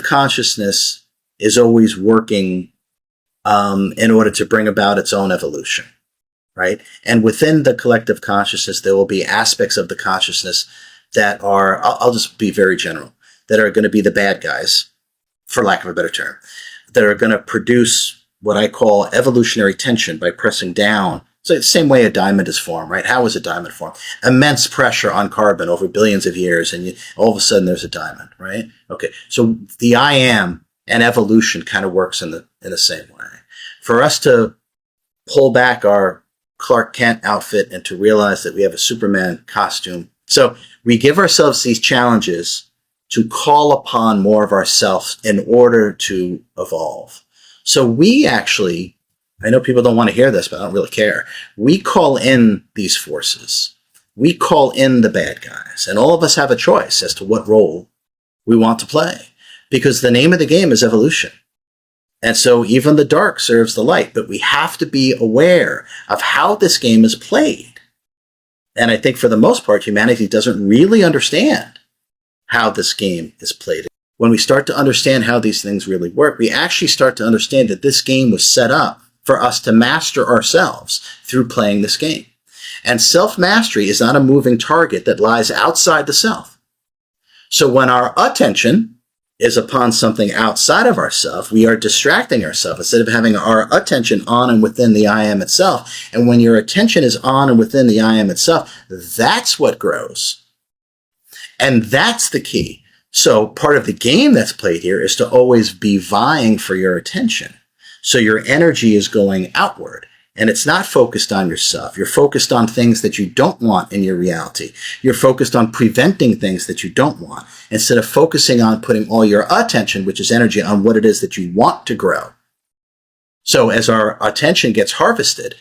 Consciousness is always working in order to bring about its own evolution, right? And within the collective consciousness, there will be aspects of the consciousness that are, I'll just be very general, that are going to be the bad guys, for lack of a better term, that are going to produce what I call evolutionary tension by pressing down. So it's the same way a diamond is formed, right? How is a diamond formed? Immense pressure on carbon over billions of years, and all of a sudden there's a diamond, right? Okay, so the I am and evolution kind of works in the same way. For us to pull back our Clark Kent outfit and to realize that we have a Superman costume. So we give ourselves these challenges to call upon more of ourselves in order to evolve. So we actually, I know people don't want to hear this, but I don't really care. We call in these forces. We call in the bad guys. And all of us have a choice as to what role we want to play. Because the name of the game is evolution. And so even the dark serves the light. But we have to be aware of how this game is played. And I think for the most part, humanity doesn't really understand how this game is played. When we start to understand how these things really work, we actually start to understand that this game was set up for us to master ourselves through playing this game. And self-mastery is not a moving target that lies outside the self. So when our attention is upon something outside of ourselves, we are distracting ourselves instead of having our attention on and within the I am itself. And when your attention is on and within the I am itself, that's what grows. And that's the key. So part of the game that's played here is to always be vying for your attention. So your energy is going outward, and it's not focused on yourself. You're focused on things that you don't want in your reality. You're focused on preventing things that you don't want, instead of focusing on putting all your attention, which is energy, on what it is that you want to grow. So as our attention gets harvested,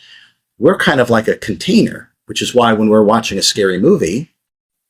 we're kind of like a container, which is why when we're watching a scary movie,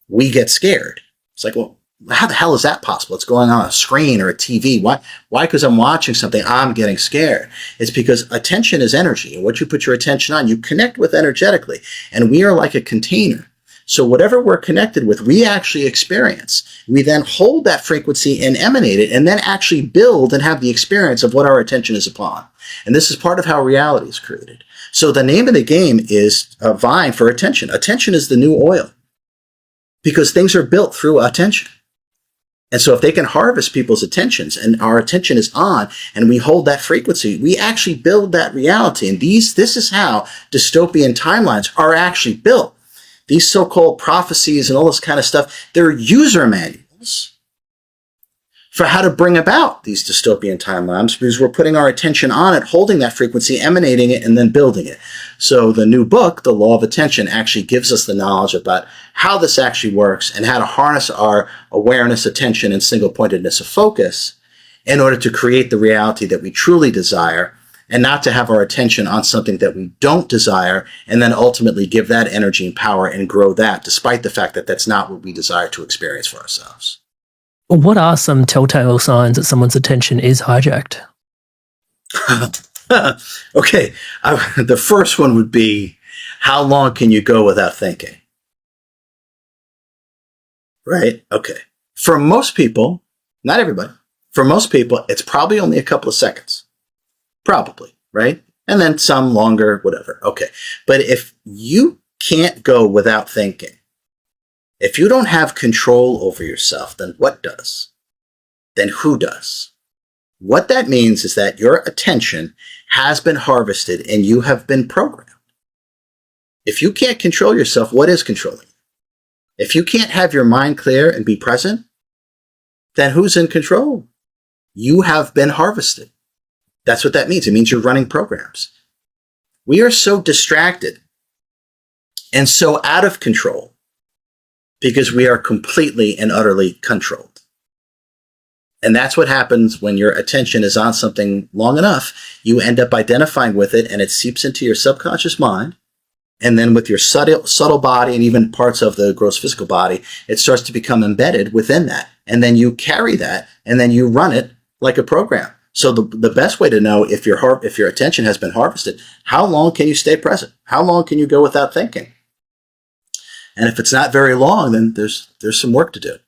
we get scared. It's like, well, how the hell is that possible? It's going on a screen or a TV. Why? Because I'm watching something, I'm getting scared. It's because attention is energy. And what you put your attention on, you connect with energetically. And we are like a container. So whatever we're connected with, we actually experience. We then hold that frequency and emanate it, and then actually build and have the experience of what our attention is upon. And this is part of how reality is created. So the name of the game is vying for attention. Attention is the new oil, because things are built through attention. And so if they can harvest people's attentions, and our attention is on, and we hold that frequency, we actually build that reality. And this is how dystopian timelines are actually built. These so-called prophecies and all this kind of stuff, they're user manuals for how to bring about these dystopian timelines, because we're putting our attention on it, holding that frequency, emanating it, and then building it. So the new book, The Law of Attention, actually gives us the knowledge about how this actually works and how to harness our awareness, attention, and single-pointedness of focus in order to create the reality that we truly desire, and not to have our attention on something that we don't desire, and then ultimately give that energy and power and grow that, despite the fact that that's not what we desire to experience for ourselves. What are some telltale signs that someone's attention is hijacked? Okay, the first one would be, how long can you go without thinking? Right? Okay. For most people, not everybody, for most people, it's probably only a couple of seconds. Probably, right? And then some longer, whatever. Okay. But if you can't go without thinking, if you don't have control over yourself, then what does? Then who does? What that means is that your attention has been harvested and you have been programmed. If you can't control yourself, what is controlling you? If you can't have your mind clear and be present, then who's in control? You have been harvested. That's what that means. It means you're running programs. We are so distracted and so out of control because we are completely and utterly controlled. And that's what happens when your attention is on something long enough. You end up identifying with it, and it seeps into your subconscious mind. And then with your subtle body and even parts of the gross physical body, it starts to become embedded within that. And then you carry that, and then you run it like a program. So the best way to know if your attention has been harvested, how long can you stay present? How long can you go without thinking? And if it's not very long, then there's some work to do.